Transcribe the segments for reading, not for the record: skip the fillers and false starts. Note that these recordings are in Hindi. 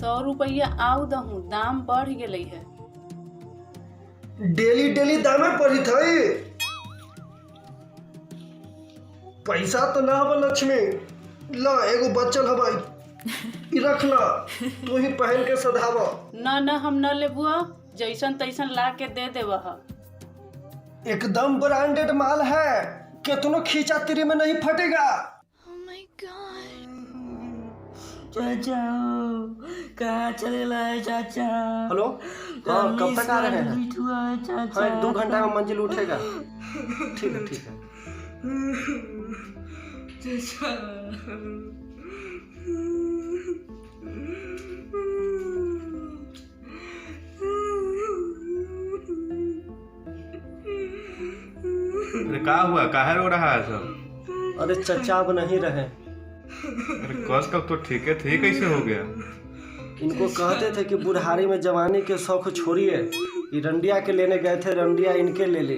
100 रुपया आउ दहू, दाम बढ़ गेलै है। डेली डेली दामे पड़ी थई। पैसा तो ना हवा लक्ष्मी, ला एगो बच्चल हवा, ई रख ला, तू ही पहन के सधावा। न हम न लेबुआ, जैसन तैसन ला के दे देवह। एकदम ब्रांडेड माल है, कितनो खींचा तेरी में नहीं फटेगा। चाचा कहाँ चलेला है चाचा? हेलो, हाँ कब तक आ रहे हैं? चाचा हाँ 2 घंटा में मंजिल उठेगा। ठीक है ठीक है। चाचा अरे क्या हुआ, काहे रो रहा है सब? अरे चचा अब नहीं रहे। अरे कस कब तो ठीक है थे, कैसे हो गया? इनको कहते थे कि बुढ़ारी में जवानी के शौक छोड़िए, ये रंडिया के लेने गए थे, रंडिया इनके ले ली।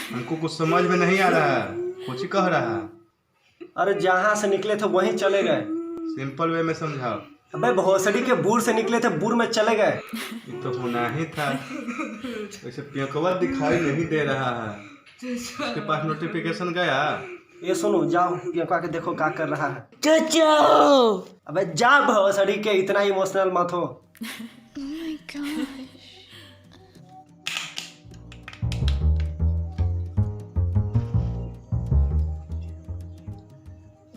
हमको कुछ समझ में नहीं आ रहा है, कुछ कह रहा है। अरे जहाँ से निकले थे वहीं चले गए। सिंपल वे में समझाओ। अबे भोसड़ी के बूढ़ से निकले थे, बूढ़ में चले गए। ये तो होना ही था। वैसे पियकवा दिखाई नहीं दे रहा है, उसके पास नोटिफिकेशन गया? ये सुनो, जाओ पियकवा के देखो क्या कर रहा है। चाचा अबे जा भोसड़ी के, इतना इमोशनल मत हो।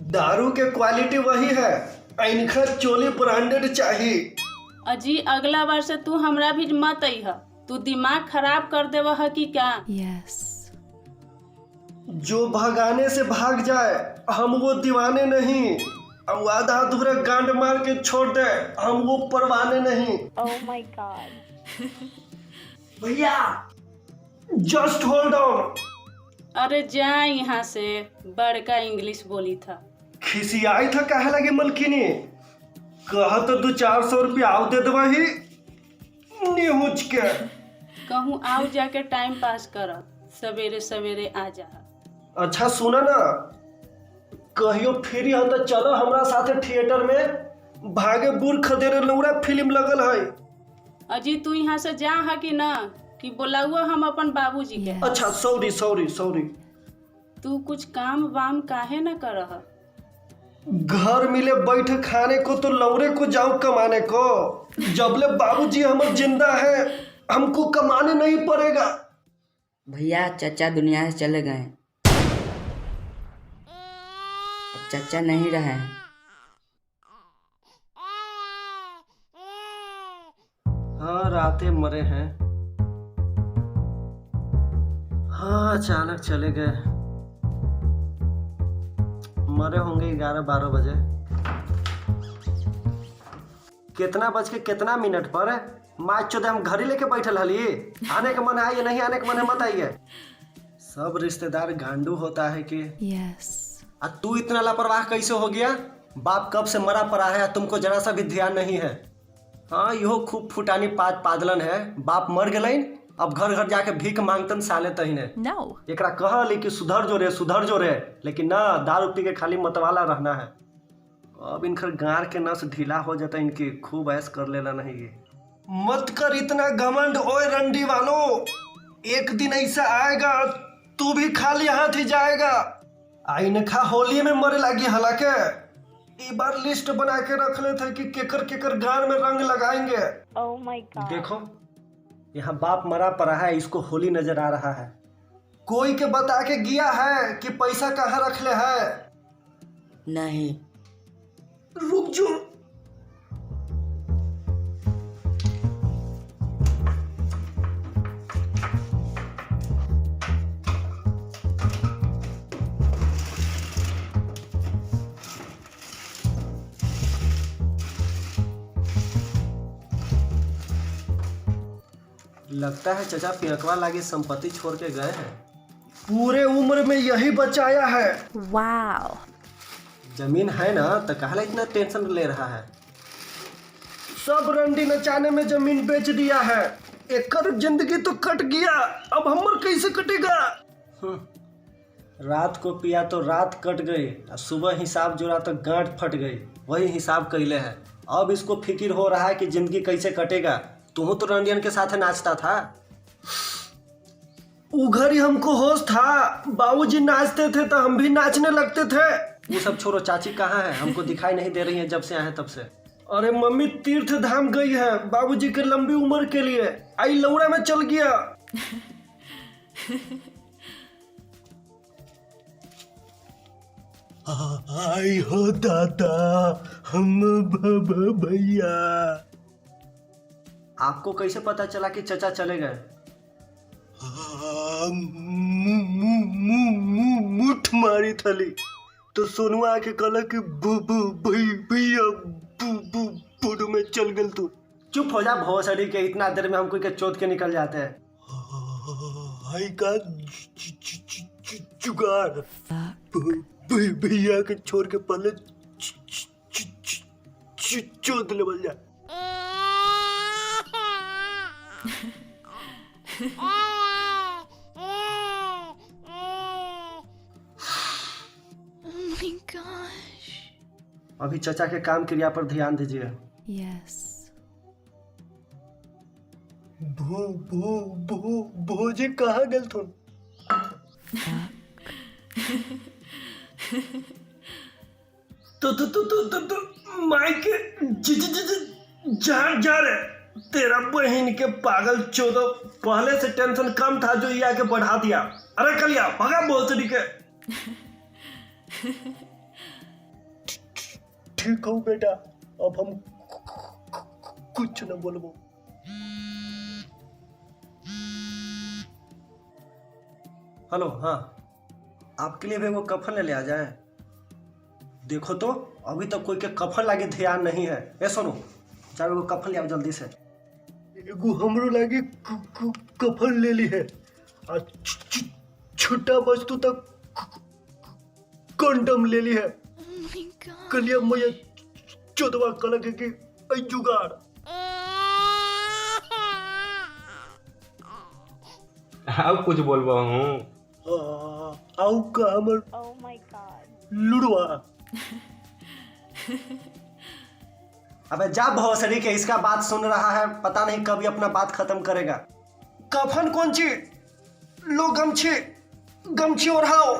दारू के क्वालिटी वही है, इनका चोली ब्रांडेड चाहिए। अजी अगला बार से तू हमरा भी मत अइह, तू दिमाग खराब कर देवह कि क्या? जो भगाने से भाग जाए, हम वो दीवाने नहीं। अब आधा अधूरा गांड मार के छोड़ दे, हम वो परवाने नहीं। Oh my God. भैया जस्ट होल्ड ऑन। अरे जा यहाँ से, बड़का इंग्लिश बोली था। खिसियाई था कहे लगे मलकिनी, कहा तो 200-400 रुपया आओ दे दवाही निहुच के। कहूँ आओ जाके टाइम पास कर, सवेरे सवेरे आ जा। अच्छा सुना ना, कहियो फ्री हो तो चलो हमरा साथे थिएटर में, भागे बुर खदेरे लौड़ा फिल्म लगल है। अजी तू यहाँ से जा है कि ना, कि बोलाऊआ हम अपन बाबूजी के? अच्छा सॉरी सॉरी सॉरी। तू कुछ काम वाम काहे न करह? घर मिले बैठ खाने को तो लौड़े को जाओ कमाने को। जबले बाबूजी हम जिंदा है, हमको कमाने नहीं पड़ेगा। भैया चाचा दुनिया से चले गए, चाचा नहीं रहे। हाँ रातें मरे हैं। हाँ अचानक चले गए, मरे होंगे 11-12 बजे। कितना बज के कितना मिनट पर है? माच चौदह हम घर ही लेके बैठल हली। आने का मन है या नहीं आने का मन है मत आइए। सब रिश्तेदार गांडू होता है कि आ तू इतना लापरवाह कैसे हो गया? बाप कब से मरा पड़ा है, तुमको जरा सा भी ध्यान नहीं है। हाँ यो खूब फुटानी पादलन है, बाप मर गए, अब घर घर जाके भीख मांगतन साले तहीने। एकरा कहली कि सुधर जो रे, लेकिन ना, दारू पी के खाली मतवाला रहना है। अब इनकर गार के नस ढीला हो जाता, इनकी खूब ऐश कर लेना नहीं। ये मत कर इतना घमंड ओए रंडी वालों, एक दिन ऐसा आएगा तू भी खाली हाथ ही जाएगा। आईने खा होली में मरे लगी, हालांकि एक बार लिस्ट बना के रख ले थे कि केकर गार में रंग लगाएंगे। Oh my God. देखो यहाँ बाप मरा पड़ा है, इसको होली नजर आ रहा है। कोई के बता के गया है कि पैसा कहाँ रख ले है? नहीं। रुक जो। लगता है चचा पियकवा लागे संपत्ति छोड़ के गए हैं। पूरे उम्र में यही बचाया है। Wow. जमीन है ना, तो कहला इतना टेंशन ले रहा है? सब रंडी नचाने में जमीन बेच दिया है, एकर जिंदगी तो कट गया, अब हमर कैसे कटेगा? रात को पिया तो रात कट गई, सुबह हिसाब जोड़ा तो गांठ फट गई। वही हिसाब कैले है, अब इसको फिक्र हो रहा है कि जिंदगी कैसे कटेगा। तू तो रंडियन के साथ नाचता था। उधर ही हमको होश था, बाबूजी नाचते थे तो हम भी नाचने लगते थे। वो सब छोड़ो, चाची कहाँ है? हमको दिखाई नहीं दे रही है जब से आए तब से। अरे मम्मी तीर्थ धाम गई है बाबूजी के लंबी उम्र के लिए। आई लौड़ा में चल गया। आई हो दादा, हम भैया। आपको कैसे पता चला कि चचा चले गए? मुठ मारी थली तो सोनुआ आके कहला कि भैया बूढ़ू में चल गल तू। चुप हो जा भोसड़ी के, इतना देर में हमको के चोट के निकल जाते हैं। हाय का जुगाड़ भैया के छोड़ के पहले चोट लेवल जा। अभी चचा के काम क्रिया पर ध्यान दीजिए। Yes. भोजी कहाँ गल तुम? तो माइके जा रहे। तेरा बहन के पागल चोदो, पहले से टेंशन कम था जो ये आके बढ़ा दिया। अरे कलिया भगा बोलते के। ठीक हो बेटा, अब हम कुछ न बोलबो। हेलो, हाँ आपके लिए भी वो कफन ले आ जाए। देखो तो अभी तक कोई के कफन लागे ध्यान नहीं है। ए सुनो, चाहे वो कफन ले आओ जल्दी से। एगो हमरो लागे कफन ले ली है। छोटा वस्तु तक कंडम ले ली है। कलिया मुझे चौदवा कलक की जुगाड़। अब कुछ बोलबा हूँ। आउ का हमर Oh my god. लुड़वा। अबे जा भोसड़ी के, इसका बात सुन रहा है, पता नहीं कभी अपना बात खत्म करेगा। कफन कौन ची? लो गमछी ओढ़ाओ।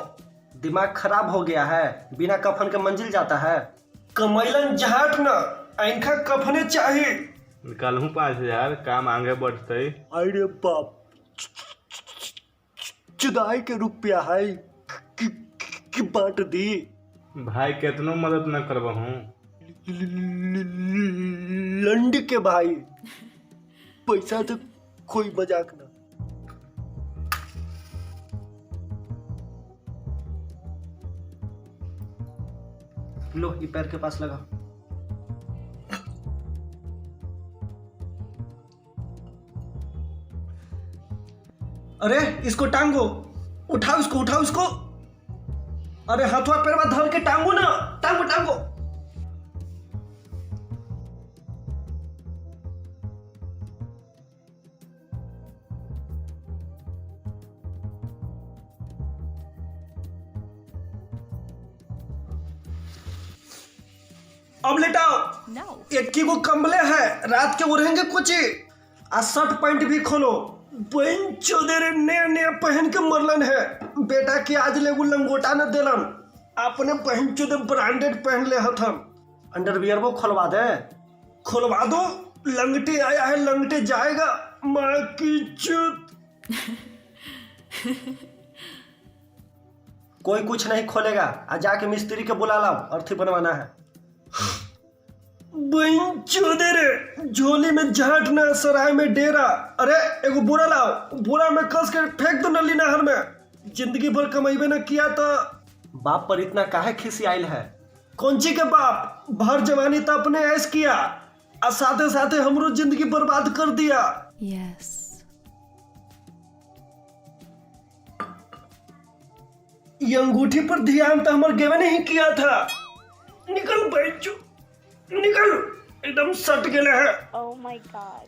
दिमाग खराब हो गया है, बिना कफन के मंजिल जाता है। कमैलन जहाट न आंखा कफने चाहिए। निकालूं 5,000, काम आगे बढ़ते। अरे बाप, चुदाई के रुपया है कि बांट दी। भाई कितनो मदद न करबा हूँ। लंड के भाई, पैसा तो कोई मजाक ना। लो ये पैर के पास लगा। अरे इसको टांगो, उठाओ इसको। अरे हाथवा पैरवा धर के टांगो ना, टांगो। अब लेटाओ। No. एक की वो कम्बले है, रात के उड़ेंगे कुछ। आ शर्ट पैंट भी खोलो। चौधरी नया पहन के मरलन है। बेटा की आज ले लंगोटा न देलन, अपने बहन चौधरी ब्रांडेड पहन ले हथन। अंडरवियर वो खोलवा दो। लंगटे आया है, लंगटे जाएगा। माँ की चुत। कोई कुछ नहीं खोलेगा। आज जाके मिस्त्री के बुला लाओ, अर्थी बनवाना है। चौधरी झोली में झाट ना, सराय में डेरा। अरे एगो बोरा लाओ, बोरा में कस के फेंक दो नली नहर में। जिंदगी भर कमाइबे न किया तो बाप पर इतना काहे खिसियाइल है? कौनची के बाप, भर जवानी तो अपने ऐश किया और साथे साथे हमरो जिंदगी बर्बाद कर दिया। Yes. ये अंगूठी पर ध्यान तो हमारे गेवे नहीं किया था। निकल बैठ, निकल, एकदम सट गेले है। Oh my god.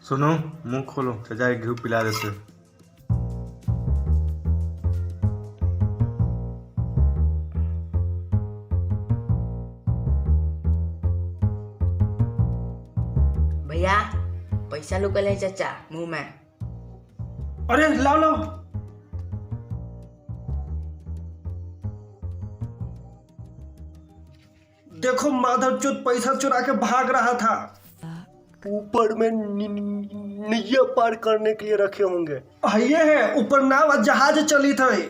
सुनो, मुंह खोलो, चचा के घी पिला देते। पैसा लुकल है चाचा मुंह में। अरे लाओ लाओ। देखो माधवचोद पैसा चुरा के भाग रहा था। ऊपर में नैया पार करने के लिए रखे होंगे। ये है ऊपर नाव जहाज चली थी।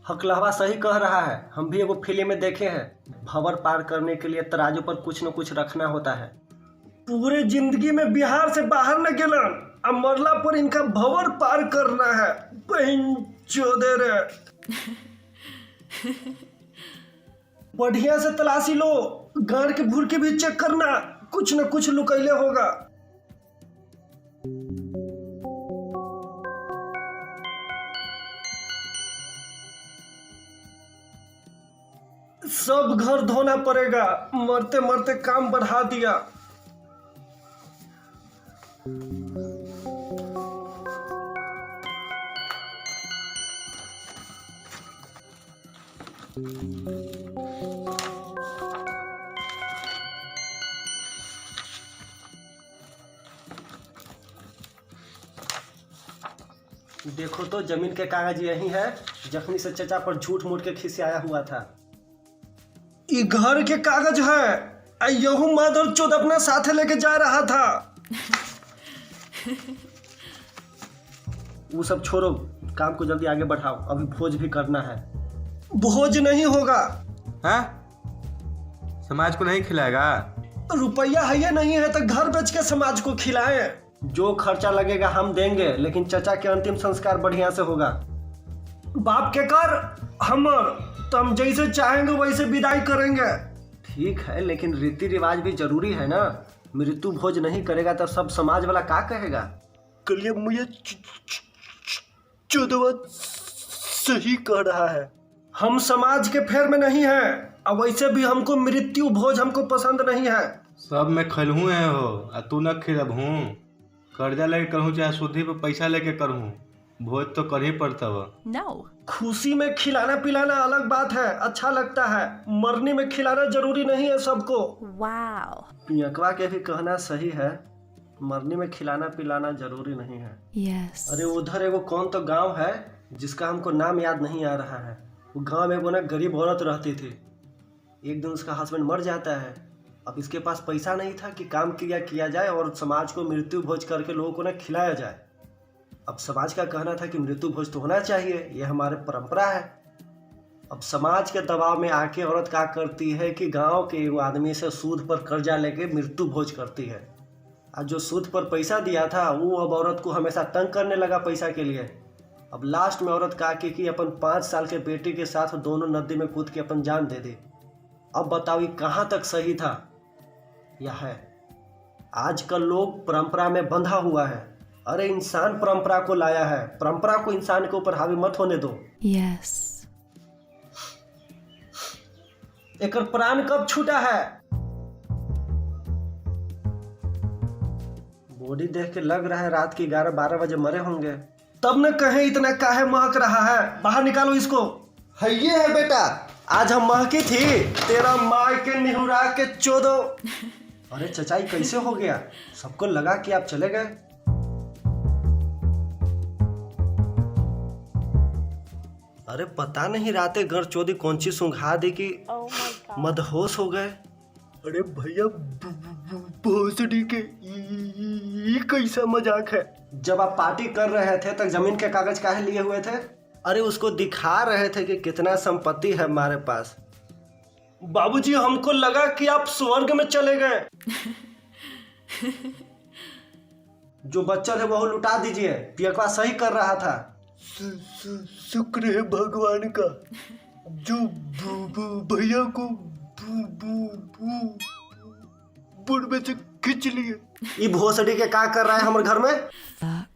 हकलहवा सही कह रहा है, हम भी एगो फिल्म में देखे हैं। भंवर पार करने के लिए तराजू पर कुछ न कुछ रखना होता है। पूरे जिंदगी में बिहार से बाहर न गेलन, अब मरला पर इनका भंवर पार करना है। बहन चोदे रे। बढ़िया से तलाशी लो, गाड़ के भूर के भी चेक करना, कुछ न कुछ लुकैले होगा। सब घर धोना पड़ेगा, मरते मरते काम बढ़ा दिया। देखो तो जमीन के कागज यही है, जखनी से चचा पर झूठ मूठ के खिसियाया हुआ था। ये घर के कागज है। यहू माधर चोद अपना साथे लेके जा रहा था। वो सब छोड़ो, काम को जल्दी आगे बढ़ाओ, अभी भोज भी करना है। भोज नहीं होगा। हाँ? समाज को नहीं खिलाएगा? रुपया है या नहीं है तो घर बेच के समाज को खिलाएं। जो खर्चा लगेगा हम देंगे, लेकिन चचा के अंतिम संस्कार बढ़िया से होगा। बाप के कर हमर, तो हम जैसे चाहेंगे वैसे विदाई करेंगे। ठीक है, लेकिन रीति रिवाज भी जरूरी है ना। मृत्यु भोज नहीं करेगा तो सब समाज वाला क्या कहेगा। कलिए मुझे चोदवा सही कह रहा है। हम समाज के फेर में नहीं हैं, और वैसे भी हमको मृत्यु भोज हमको पसंद नहीं है। सब में खलहू है हो, आ तू न खिलबहू। कर्जा लेके करहूँ चाहे शुद्धि पे पैसा लेके करहूँ, भोज तो कर ही पड़ता हो। खुशी में खिलाना पिलाना अलग बात है, अच्छा लगता है। मरने में खिलाना जरूरी नहीं है सबको। पियकवा के भी कहना सही है, मरने में खिलाना पिलाना जरूरी नहीं है। अरे उधर एगो कौन तो गांव है जिसका हमको नाम याद नहीं आ रहा है। वो गांव में एगो ना गरीब औरत रहती थी। एक दिन उसका हस्बैंड मर जाता है। अब इसके पास पैसा नहीं था कि काम किया जाए और समाज को मृत्यु भोज करके लोगों को ना खिलाया जाए। अब समाज का कहना था कि मृत्यु भोज तो होना चाहिए, ये हमारे परंपरा है। अब समाज के दबाव में आके औरत क्या करती है कि गांव के एगो आदमी से सूद पर कर्जा लेके मृत्यु भोज करती है। और जो सूद पर पैसा दिया था वो अब औरत को हमेशा तंग करने लगा पैसा के लिए। अब लास्ट में औरत क्या की कि अपन 5 साल के बेटी के साथ दोनों नदी में कूद के अपन जान दे दी। अब बताओ ये कहाँ तक सही था या है। आजकल लोग परंपरा में बंधा हुआ है। अरे इंसान परंपरा को लाया है, परंपरा को इंसान के ऊपर हावी मत होने दो। एकर प्राण कब छूटा है। बॉडी देख के लग रहा है रात के 11-12 बजे मरे होंगे। तब न कहे इतना काहे महक रहा है, बाहर निकालो इसको। है ये है बेटा, आज हम महकी थी तेरा माँ के निहुरा के चोदो। अरे चचाई कैसे हो गया, सबको लगा कि आप चले गए। अरे पता नहीं रातें घर चोदी कौन सी सुंघा दी कि मदहोश हो गए। अरे भैया भोसड़ी के ये कैसा मजाक है। जब आप पार्टी कर रहे थे तब जमीन के कागज काहे लिए हुए थे। अरे उसको दिखा रहे थे कि कितना संपत्ति है हमारे पास। बाबूजी हमको लगा कि आप स्वर्ग में चले गए। जो बच्चा है वो लुटा दीजिए, पियकवा सही कर रहा था। शुक्र है भगवान का जो भैया को बुढ़ में से खींच लिए। ये भोसड़ी के क्या कर रहा है हमारे घर में।